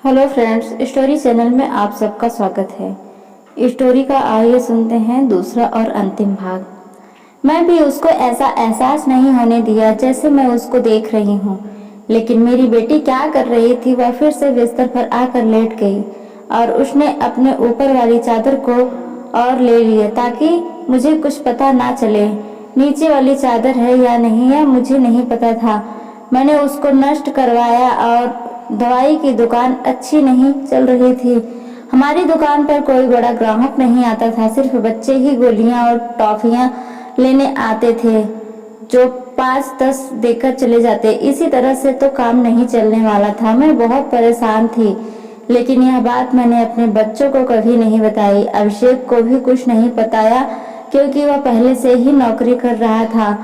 Hello friends, story channel में आप सबका स्वागत है। स्टोरी का आइए सुनते हैं दूसरा और अंतिम भाग। मैं भी उसको ऐसा एहसास नहीं होने दिया जैसे मैं उसको देख रही हूँ, लेकिन मेरी बेटी क्या कर रही थी, वह फिर से बिस्तर पर आकर लेट गई और उसने अपने ऊपर वाली चादर को और ले लिया ताकि मुझे कुछ पता ना चले नीचे वाली चादर है या नहीं, यह मुझे नहीं पता था। मैंने उसको नष्ट करवाया और दवाई की दुकान अच्छी नहीं चल रही थी। हमारी दुकान पर कोई बड़ा ग्राहक नहीं आता था, सिर्फ बच्चे ही गोलियां और टॉफियां लेने आते थे जो 5-10 देकर चले जाते। इसी तरह से तो काम नहीं चलने वाला था। मैं बहुत परेशान थी, लेकिन यह बात मैंने अपने बच्चों को कभी नहीं बताई। अभिषेक को भी कुछ नहीं बताया क्योंकि वह पहले से ही नौकरी कर रहा था।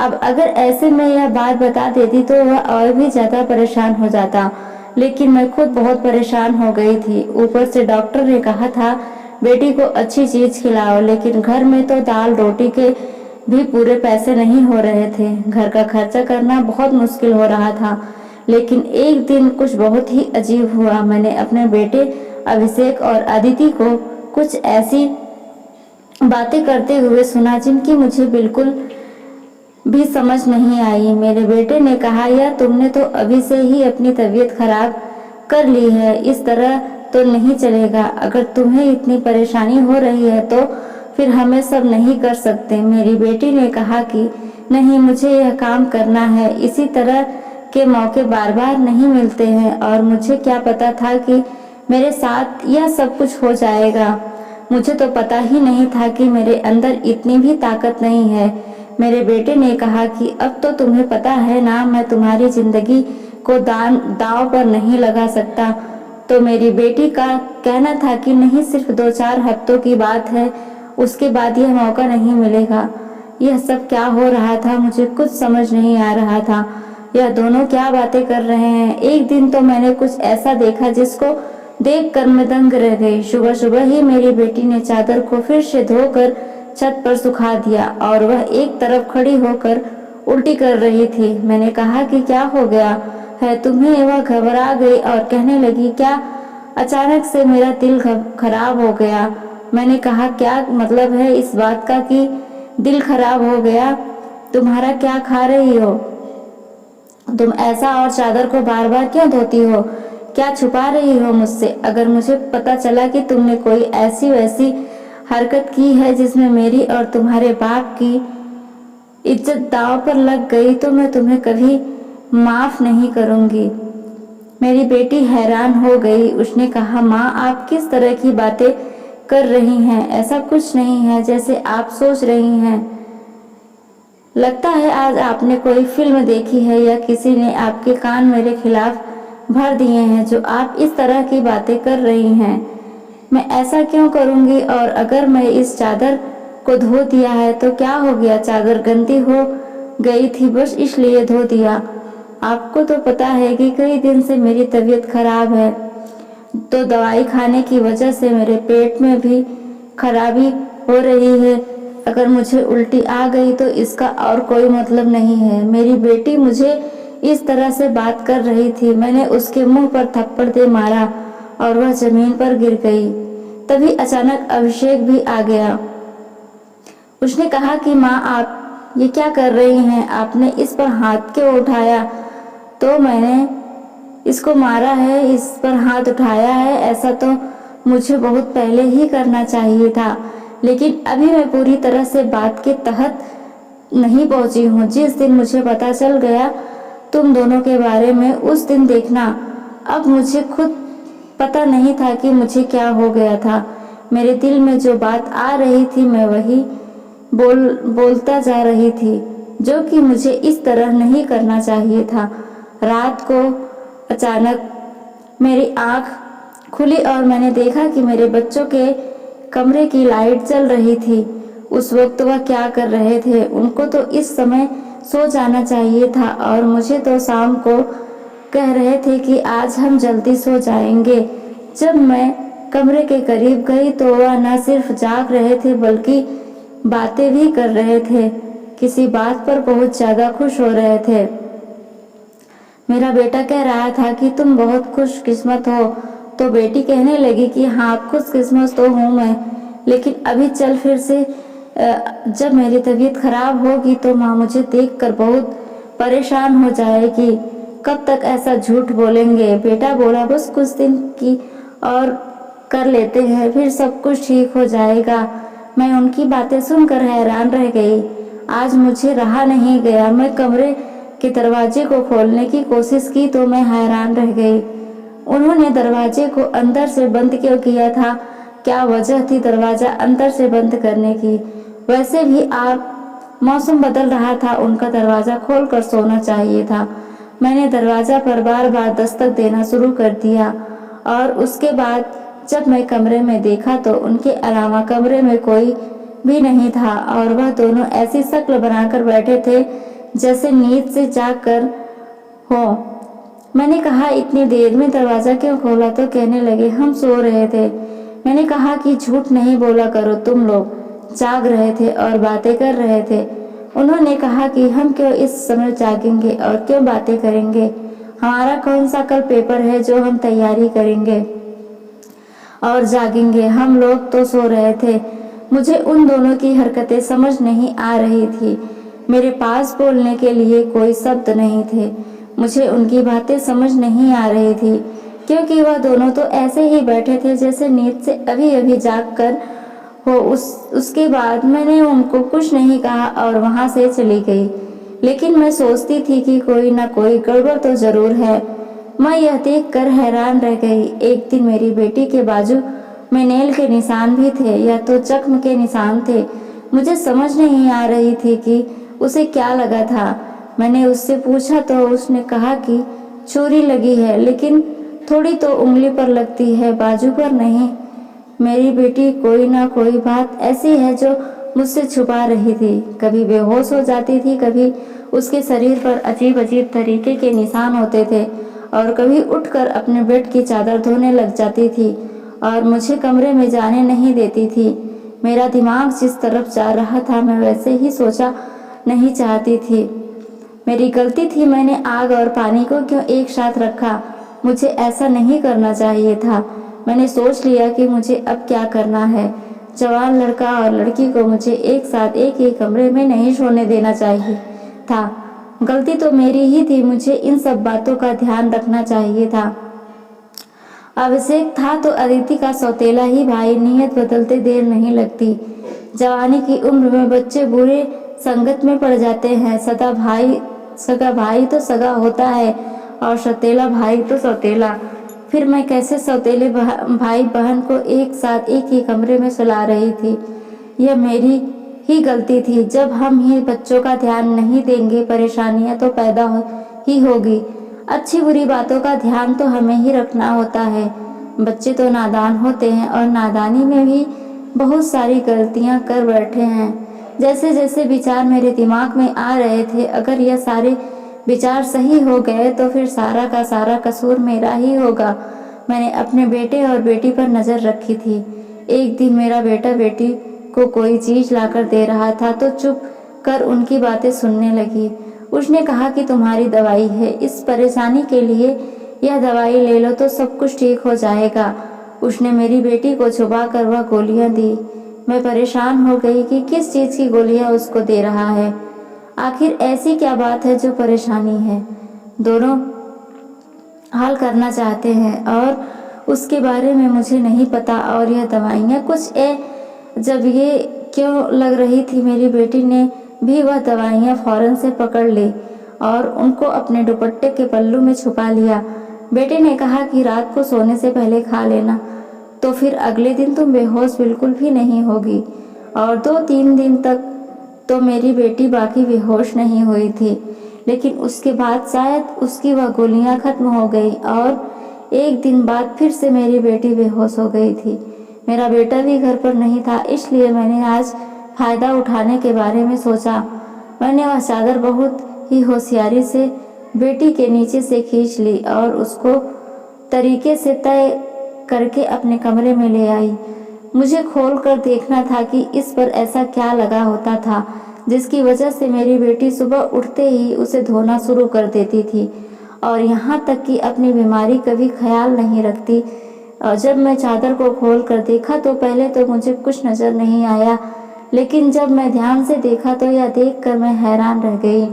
अब अगर ऐसे में यह बात बता देती तो वह और भी ज्यादा परेशान हो जाता, लेकिन मैं खुद बहुत परेशान हो गई थी। ऊपर से डॉक्टर ने कहा था बेटी को अच्छी चीज खिलाओ, लेकिन घर में तो दाल रोटी के भी पूरे पैसे नहीं हो रहे थे। घर का खर्चा करना बहुत मुश्किल हो रहा था। लेकिन एक दिन कुछ बहुत ही अजीब हुआ। मैंने अपने बेटे अभिषेक और अदिति को कुछ ऐसी बातें करते हुए सुना जिनकी मुझे बिल्कुल भी समझ नहीं आई। मेरे बेटे ने कहा, यार तुमने तो अभी से ही अपनी तबीयत खराब कर ली है, इस तरह तो नहीं चलेगा। अगर तुम्हें इतनी परेशानी हो रही है तो फिर हमें सब नहीं कर सकते। मेरी बेटी ने कहा कि नहीं, मुझे यह काम करना है। इसी तरह के मौके बार बार नहीं मिलते हैं और मुझे क्या पता था कि मेरे साथ यह सब कुछ हो जाएगा। मुझे तो पता ही नहीं था कि मेरे अंदर इतनी भी ताकत नहीं है। मेरे बेटे ने कहा कि अब तो तुम्हें पता है ना, मैं तुम्हारी जिंदगी को दांव पर नहीं लगा सकता। तो मेरी बेटी का कहना था कि नहीं, सिर्फ 2-4 हफ्तों की बात है, उसके बाद यह मौका नहीं मिलेगा। यह सब क्या हो रहा था, मुझे कुछ समझ नहीं आ रहा था। यह दोनों क्या बातें कर रहे हैं। एक दिन तो मैंने कुछ ऐसा देखा जिसको देखकर मैं दंग रह गई। सुबह सुबह ही मेरी बेटी ने चादर को फिर से धोकर छत पर सुखा दिया और वह एक तरफ खड़ी होकर उल्टी कर रही थी। मैंने कहा कि क्या हो गया है तुम्हें? वह घबरा गई और कहने लगी, क्या अचानक से मेरा दिल खराब हो गया। मैंने कहा, क्या मतलब है इस बात का कि दिल खराब हो गया? तुम्हारा क्या खा रही हो तुम ऐसा, और चादर को बार बार क्यों धोती हो? क्या छुपा रही हो मुझसे? अगर मुझे पता चला कि तुमने कोई ऐसी वैसी हरकत की है जिसमें मेरी और तुम्हारे बाप की इज्जत दांव पर लग गई तो मैं तुम्हें कभी माफ नहीं करूंगी। मेरी बेटी हैरान हो गई। उसने कहा, माँ आप किस तरह की बातें कर रही हैं? ऐसा कुछ नहीं है जैसे आप सोच रही हैं। लगता है आज आपने कोई फिल्म देखी है या किसी ने आपके कान मेरे खिलाफ भर दिए हैं जो आप इस तरह की बातें कर रही हैं। मैं ऐसा क्यों करूंगी? और अगर मैं इस चादर को धो दिया है तो क्या हो गया? चादर गंदी हो गई थी, बस इसलिए धो दिया। आपको तो पता है कि कई दिन से मेरी तबीयत खराब है, तो दवाई खाने की वजह से मेरे पेट में भी खराबी हो रही है। अगर मुझे उल्टी आ गई तो इसका और कोई मतलब नहीं है। मेरी बेटी मुझे इस तरह से बात कर रही थी। मैंने उसके मुंह पर थप्पड़ दे मारा और वह जमीन पर गिर गई। तभी अचानक अभिषेक भी आ गया। उसने कहा कि माँ आप ये क्या कर रही हैं? आपने इस पर हाथ क्यों उठाया? तो मैंने इसको मारा है, इस पर हाथ उठाया है। ऐसा तो मुझे बहुत पहले ही करना चाहिए था, लेकिन अभी मैं पूरी तरह से बात के तहत नहीं पहुंची हूँ। जिस दिन मुझे पता चल गया तुम दोनों के बारे में, उस दिन देखना। अब मुझे खुद पता नहीं था कि मुझे क्या हो गया था। मेरे दिल में जो बात आ रही थी मैं वही बोलता जा रही थी, जो कि मुझे इस तरह नहीं करना चाहिए था। रात को अचानक मेरी आंख खुली और मैंने देखा कि मेरे बच्चों के कमरे की लाइट जल रही थी। उस वक्त वह क्या कर रहे थे? उनको तो इस समय सो जाना चाहिए था और मुझे तो शाम को कह रहे थे कि आज हम जल्दी सो जाएंगे। जब मैं कमरे के करीब गई तो वह न सिर्फ जाग रहे थे बल्कि बातें भी कर रहे थे। किसी बात पर बहुत ज्यादा खुश हो रहे थे। मेरा बेटा कह रहा था कि तुम बहुत खुशकिस्मत हो, तो बेटी कहने लगी कि हाँ खुशकिस्मत तो हूँ मैं, लेकिन अभी चल फिर से जब मेरी तबीयत खराब होगी तो माँ मुझे देखकर बहुत परेशान हो जाएगी। कब तक ऐसा झूठ बोलेंगे? बेटा बोला बस कुछ दिन की और कर लेते हैं, फिर सब कुछ ठीक हो जाएगा। मैं उनकी बातें सुनकर हैरान रह गई। आज मुझे रहा नहीं गया। मैं कमरे के दरवाजे को खोलने की कोशिश की तो मैं हैरान रह गई। उन्होंने दरवाजे को अंदर से बंद क्यों किया था? क्या वजह थी दरवाजा अंदर से बंद करने की? वैसे भी आप मौसम बदल रहा था, उनका दरवाजा खोलकर सोना चाहिए था। मैंने दरवाजा पर बार बार दस्तक देना शुरू कर दिया और उसके बाद जब मैं कमरे में देखा तो उनके अलावा कमरे में कोई भी नहीं था और वह दोनों ऐसी शक्ल बनाकर बैठे थे जैसे नींद से जाग कर हो। मैंने कहा इतनी देर में दरवाजा क्यों खोला? तो कहने लगे हम सो रहे थे। मैंने कहा कि झूठ नहीं बोला करो, तुम लोग जाग रहे थे और बातें कर रहे थे। उन्होंने कहा कि हम क्यों इस समय जागेंगे और क्यों बातें करेंगे? हमारा कौन सा कल पेपर है जो हम तैयारी करेंगे और जागेंगे? हम लोग तो सो रहे थे। मुझे उन दोनों की हरकतें समझ नहीं आ रही थी। मेरे पास बोलने के लिए कोई शब्द नहीं थे। मुझे उनकी बातें समझ नहीं आ रही थी क्योंकि वह दोनों तो ऐसे ही बैठे थे जैसे नींद से अभी अभी जाग कर हो। उसके बाद मैंने उनको कुछ नहीं कहा और वहां से चली गई। लेकिन मैं सोचती थी कि कोई ना कोई गड़बड़ तो जरूर है। मैं यह देखकर हैरान रह गई। एक दिन मेरी बेटी के बाजू में नेल के निशान भी थे या तो जख्म के निशान थे। मुझे समझ नहीं आ रही थी कि उसे क्या लगा था। मैंने उससे पूछा तो उसने कहा कि छुरी लगी है, लेकिन थोड़ी तो उंगली पर लगती है, बाजू पर नहीं। मेरी बेटी कोई ना कोई बात ऐसी है जो मुझसे छुपा रही थी। कभी बेहोश हो जाती थी, कभी उसके शरीर पर अजीब अजीब तरीके के निशान होते थे और कभी उठकर अपने बेड की चादर धोने लग जाती थी और मुझे कमरे में जाने नहीं देती थी। मेरा दिमाग जिस तरफ जा रहा था मैं वैसे ही सोचा नहीं चाहती थी। मेरी गलती थी। मैंने आग और पानी को क्यों एक साथ रखा? मुझे ऐसा नहीं करना चाहिए था। मैंने सोच लिया कि मुझे अब क्या करना है। जवान लड़का और लड़की को मुझे एक साथ एक ही कमरे में नहीं सोने देना चाहिए था। गलती तो मेरी ही थी। मुझे इन सब बातों का ध्यान रखना चाहिए था। अभिषेक था तो अदिति का सौतेला ही भाई। नीयत बदलते देर नहीं लगती। जवानी की उम्र में बच्चे बुरे संगत में पड़ जाते हैं। सगा भाई तो सगा होता है और सौतेला भाई तो सौतेला। फिर मैं कैसे सौतेले भाई बहन को एक साथ एक ही कमरे में सुला रही थी? यह मेरी ही गलती थी। जब हम ही बच्चों का ध्यान नहीं देंगे परेशानियां तो पैदा ही होगी। अच्छी बुरी बातों का ध्यान तो हमें ही रखना होता है। बच्चे तो नादान होते हैं और नादानी में भी बहुत सारी गलतियां कर बैठे हैं। जैसे जैसे विचार मेरे दिमाग में आ रहे थे, अगर यह सारे विचार सही हो गए तो फिर सारा का सारा कसूर मेरा ही होगा। मैंने अपने बेटे और बेटी पर नजर रखी थी। एक दिन मेरा बेटा बेटी को कोई चीज लाकर दे रहा था तो चुप कर उनकी बातें सुनने लगी। उसने कहा कि तुम्हारी दवाई है, इस परेशानी के लिए यह दवाई ले लो तो सब कुछ ठीक हो जाएगा। उसने मेरी बेटी को छुपा कर वह गोलियां दी। मैं परेशान हो गई कि किस चीज की गोलियां उसको दे रहा है। आखिर ऐसी क्या बात है जो परेशानी है? दोनों हल करना चाहते हैं और उसके बारे में मुझे नहीं पता। और यह दवाइयाँ कुछ जब ये क्यों लग रही थी? मेरी बेटी ने भी वह दवाइयाँ फौरन से पकड़ ली और उनको अपने दुपट्टे के पल्लू में छुपा लिया। बेटे ने कहा कि रात को सोने से पहले खा लेना, तो फिर अगले दिन तुम बेहोश बिल्कुल भी नहीं होगी। और 2-3 दिन तक तो मेरी बेटी बाकी बेहोश नहीं हुई थी, लेकिन उसके बाद शायद उसकी वह गोलियां खत्म हो गई और एक दिन बाद फिर से मेरी बेटी बेहोश हो गई थी। मेरा बेटा भी घर पर नहीं था, इसलिए मैंने आज फायदा उठाने के बारे में सोचा। मैंने वह चादर बहुत ही होशियारी से बेटी के नीचे से खींच ली और उसको तरीके से तय करके अपने कमरे में ले आई। मुझे खोल कर देखना था कि इस पर ऐसा क्या लगा होता था जिसकी वजह से मेरी बेटी सुबह उठते ही उसे धोना शुरू कर देती थी और यहाँ तक कि अपनी बीमारी का भी ख्याल नहीं रखती। और जब मैं चादर को खोल कर देखा तो पहले तो मुझे कुछ नज़र नहीं आया, लेकिन जब मैं ध्यान से देखा तो यह देखकर मैं हैरान रह गई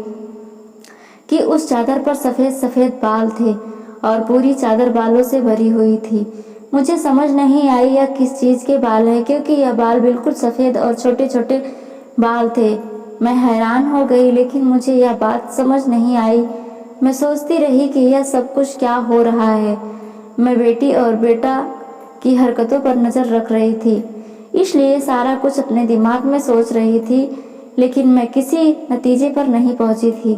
कि उस चादर पर सफ़ेद सफ़ेद बाल थे और पूरी चादर बालों से भरी हुई थी। मुझे समझ नहीं आई यह किस चीज़ के बाल हैं, क्योंकि यह बाल बिल्कुल सफ़ेद और छोटे छोटे बाल थे। मैं हैरान हो गई, लेकिन मुझे यह बात समझ नहीं आई। मैं सोचती रही कि यह सब कुछ क्या हो रहा है। मैं बेटी और बेटा की हरकतों पर नज़र रख रही थी, इसलिए सारा कुछ अपने दिमाग में सोच रही थी, लेकिन मैं किसी नतीजे पर नहीं पहुंची थी।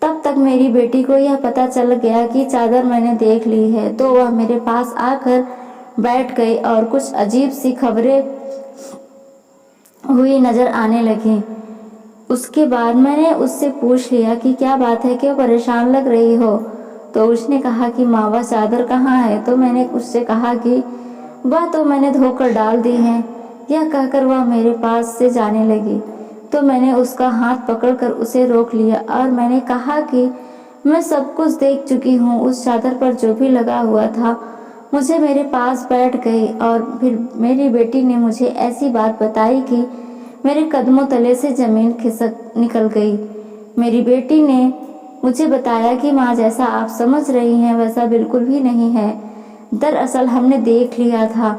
तब तक मेरी बेटी को यह पता चल गया कि चादर मैंने देख ली है, तो वह मेरे पास आकर बैठ गई और कुछ अजीब सी खबरें हुई नज़र आने लगी। उसके बाद मैंने उससे पूछ लिया कि क्या बात है, क्यों परेशान लग रही हो? तो उसने कहा कि माँ वह चादर कहाँ है? तो मैंने उससे कहा कि वह तो मैंने धोकर डाल दी है। यह कहकर वह मेरे पास से जाने लगी, तो मैंने उसका हाथ पकड़कर उसे रोक लिया और मैंने कहा कि मैं सब कुछ देख चुकी हूँ। उस चादर पर जो भी लगा हुआ था, मुझे मेरे पास बैठ गई और फिर मेरी बेटी ने मुझे ऐसी बात बताई कि मेरे कदमों तले से ज़मीन खिसक निकल गई। मेरी बेटी ने मुझे बताया कि माँ, जैसा आप समझ रही हैं वैसा बिल्कुल भी नहीं है। दरअसल हमने देख लिया था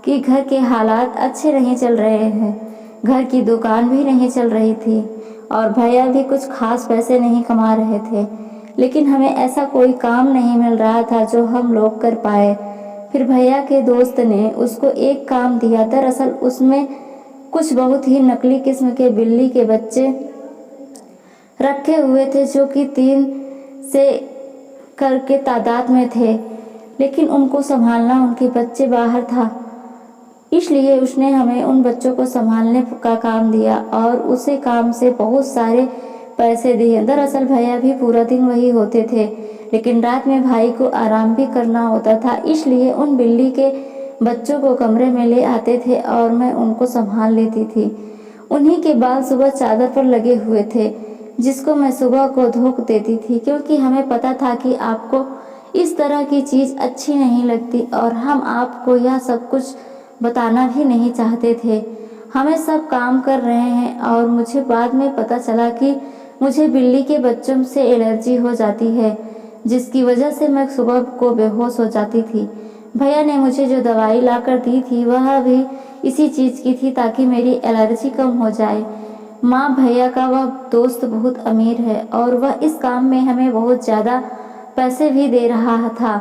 कि घर के हालात अच्छे नहीं चल रहे हैं। घर की दुकान भी नहीं चल रही थी और भैया भी कुछ खास पैसे नहीं कमा रहे थे, लेकिन हमें ऐसा कोई काम नहीं मिल रहा था जो हम लोग कर पाए। फिर भैया के दोस्त ने उसको एक काम दिया। दरअसल उसमें कुछ बहुत ही नकली किस्म के बिल्ली के बच्चे रखे हुए थे, जो कि 3 से करके तादाद में थे, लेकिन उनको संभालना उनके बच्चे बाहर था, इसलिए उसने हमें उन बच्चों को संभालने का काम दिया और उसे काम से बहुत सारे पैसे दिए। दरअसल भैया भी पूरा दिन वही होते थे, लेकिन रात में भाई को आराम भी करना होता था, इसलिए उन बिल्ली के बच्चों को कमरे में ले आते थे और मैं उनको संभाल लेती थी। उन्हीं के बाल सुबह चादर पर लगे हुए थे, जिसको मैं सुबह को धो देती थी, क्योंकि हमें पता था कि आपको इस तरह की चीज़ अच्छी नहीं लगती और हम आपको यह सब कुछ बताना भी नहीं चाहते थे। हमें सब काम कर रहे हैं और मुझे बाद में पता चला कि मुझे बिल्ली के बच्चों से एलर्जी हो जाती है, जिसकी वजह से मैं सुबह को बेहोश हो जाती थी। भैया ने मुझे जो दवाई लाकर दी थी वह भी इसी चीज़ की थी, ताकि मेरी एलर्जी कम हो जाए। माँ, भैया का वह दोस्त बहुत अमीर है और वह इस काम में हमें बहुत ज़्यादा पैसे भी दे रहा था।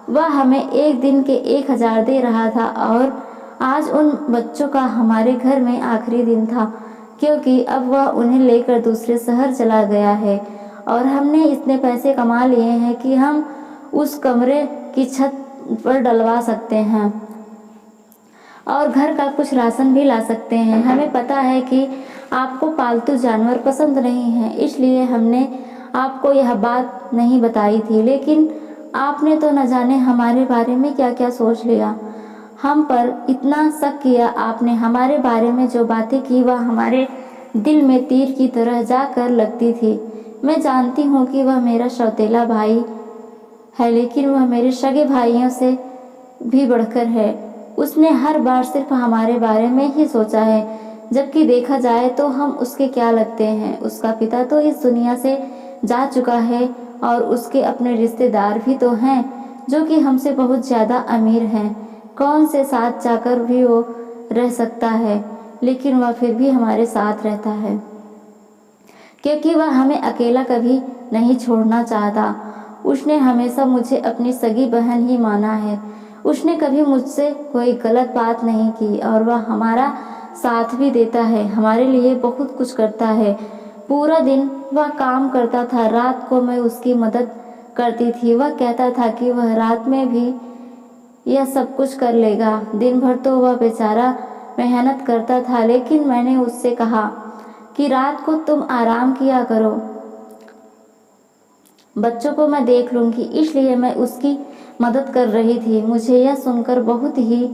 वह हमें एक दिन के 1000 दे रहा था और आज उन बच्चों का हमारे घर में आखिरी दिन था, क्योंकि अब वह उन्हें लेकर दूसरे शहर चला गया है और हमने इतने पैसे कमा लिए हैं कि हम उस कमरे की छत पर डलवा सकते हैं और घर का कुछ राशन भी ला सकते हैं। हमें पता है कि आपको पालतू जानवर पसंद नहीं हैं, इसलिए हमने आपको यह बात नहीं बताई थी, लेकिन आपने तो न जाने हमारे बारे में क्या क्या सोच लिया। हम पर इतना शक किया आपने। हमारे बारे में जो बातें की वह हमारे दिल में तीर की तरह जाकर लगती थी। मैं जानती हूँ कि वह मेरा सौतेला भाई है, लेकिन वह मेरे सगे भाइयों से भी बढ़कर है। उसने हर बार सिर्फ हमारे बारे में ही सोचा है, जबकि देखा जाए तो हम उसके क्या लगते हैं। उसका पिता तो इस दुनिया से जा चुका है और उसके अपने रिश्तेदार भी तो हैं, जो कि हमसे बहुत ज़्यादा अमीर हैं। कौन से साथ जाकर भी वो रह सकता है, लेकिन वह फिर भी हमारे साथ रहता है, क्योंकि वह हमें अकेला कभी नहीं छोड़ना चाहता। उसने हमेशा मुझे अपनी सगी बहन ही माना है। उसने कभी मुझसे कोई गलत बात नहीं की और वह हमारा साथ भी देता है, हमारे लिए बहुत कुछ करता है। पूरा दिन वह काम करता था, रात को मैं उसकी मदद करती थी। वह कहता था कि वह रात में भी यह सब कुछ कर लेगा। दिन भर तो वह बेचारा मेहनत करता था, लेकिन मैंने उससे कहा कि रात को तुम आराम किया करो, बच्चों को मैं देख लूँगी, इसलिए मैं उसकी मदद कर रही थी। मुझे यह सुनकर बहुत ही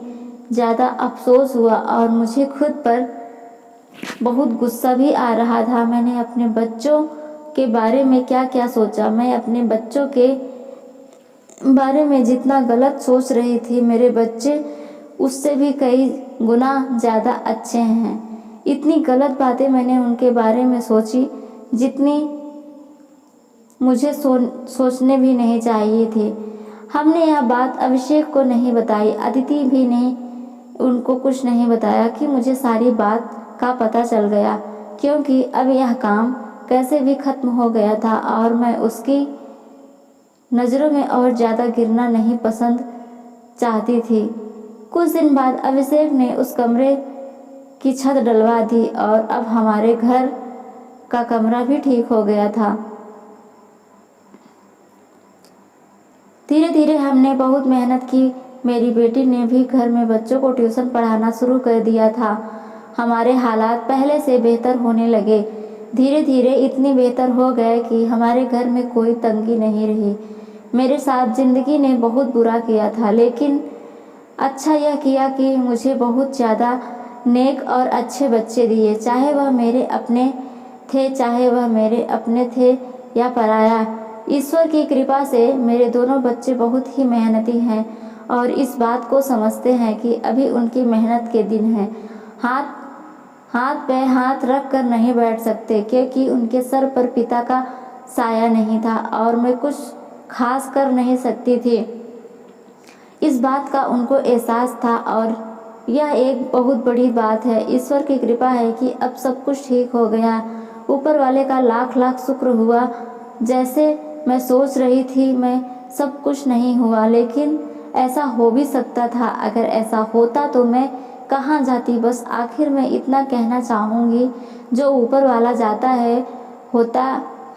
ज़्यादा अफसोस हुआ और मुझे खुद पर बहुत गुस्सा भी आ रहा था। मैंने अपने बच्चों के बारे में क्या क्या सोचा। मैं अपने बच्चों के बारे में जितना गलत सोच रही थी, मेरे बच्चे उससे भी कई गुना ज़्यादा अच्छे हैं। इतनी गलत बातें मैंने उनके बारे में सोची जितनी मुझे सोचने भी नहीं चाहिए थे। हमने यह बात अभिषेक को नहीं बताई, अदिति भी नहीं, उनको कुछ नहीं बताया कि मुझे सारी बात का पता चल गया, क्योंकि अब यह काम कैसे भी खत्म हो गया था और मैं उसकी नज़रों में और ज़्यादा गिरना नहीं पसंद चाहती थी। कुछ दिन बाद अभिषेक ने उस कमरे की छत डलवा दी और अब हमारे घर का कमरा भी ठीक हो गया था। धीरे धीरे हमने बहुत मेहनत की। मेरी बेटी ने भी घर में बच्चों को ट्यूशन पढ़ाना शुरू कर दिया था। हमारे हालात पहले से बेहतर होने लगे। धीरे धीरे इतनी बेहतर हो गए कि हमारे घर में कोई तंगी नहीं रही। मेरे साथ ज़िंदगी ने बहुत बुरा किया था, लेकिन अच्छा यह किया कि मुझे बहुत ज़्यादा नेक और अच्छे बच्चे दिए। चाहे वह मेरे अपने थे, चाहे वह मेरे अपने थे या पराया। ईश्वर की कृपा से मेरे दोनों बच्चे बहुत ही मेहनती हैं और इस बात को समझते हैं कि अभी उनकी मेहनत के दिन हैं। हाथ पे हाथ रख कर नहीं बैठ सकते, क्योंकि उनके सर पर पिता का साया नहीं था और मैं कुछ खास कर नहीं सकती थी। इस बात का उनको एहसास था और यह एक बहुत बड़ी बात है। ईश्वर की कृपा है कि अब सब कुछ ठीक हो गया। ऊपर वाले का लाख लाख शुक्र हुआ। जैसे मैं सोच रही थी मैं सब कुछ नहीं हुआ, लेकिन ऐसा हो भी सकता था। अगर ऐसा होता तो मैं कहाँ जाती। बस आखिर में इतना कहना चाहूँगी, जो ऊपर वाला जाता है होता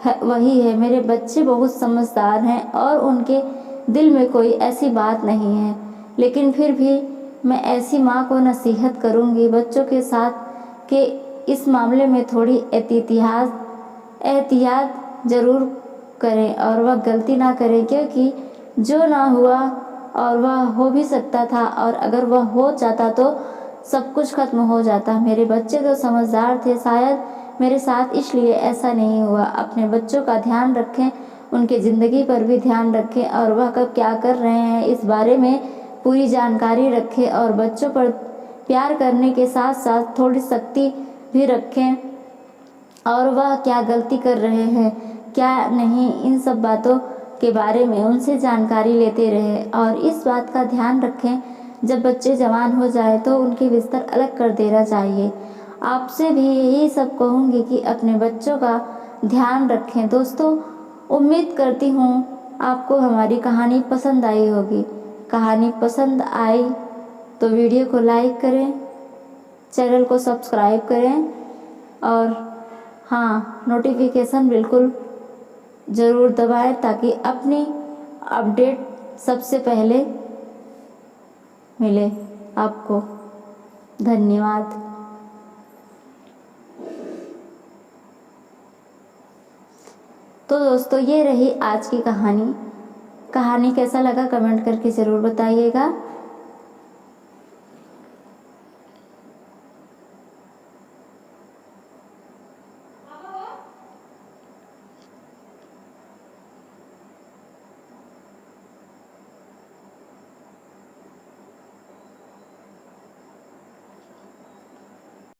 है वही है। मेरे बच्चे बहुत समझदार हैं और उनके दिल में कोई ऐसी बात नहीं है, लेकिन फिर भी मैं ऐसी माँ को नसीहत करूँगी बच्चों के साथ कि इस मामले में थोड़ी एहतियात ज़रूर करें और वह गलती ना करें, क्योंकि जो ना हुआ और वह हो भी सकता था, और अगर वह हो जाता तो सब कुछ खत्म हो जाता। मेरे बच्चे तो समझदार थे, शायद मेरे साथ इसलिए ऐसा नहीं हुआ। अपने बच्चों का ध्यान रखें, उनके ज़िंदगी पर भी ध्यान रखें और वह कब क्या कर रहे हैं इस बारे में पूरी जानकारी रखें और बच्चों पर प्यार करने के साथ साथ थोड़ी सख्ती भी रखें और वह क्या गलती कर रहे हैं क्या नहीं, इन सब बातों के बारे में उनसे जानकारी लेते रहें। और इस बात का ध्यान रखें, जब बच्चे जवान हो जाए तो उनके बिस्तर अलग कर देना चाहिए। आपसे भी यही सब कहूँगी कि अपने बच्चों का ध्यान रखें। दोस्तों, उम्मीद करती हूँ आपको हमारी कहानी पसंद आई होगी। कहानी पसंद आई तो वीडियो को लाइक करें, चैनल को सब्सक्राइब करें और हाँ, नोटिफिकेशन बिल्कुल ज़रूर दबाएं ताकि अपनी अपडेट सबसे पहले मिले आपको। धन्यवाद। तो दोस्तों, ये रही आज की कहानी। कहानी कैसा लगा कमेंट करके ज़रूर बताइएगा।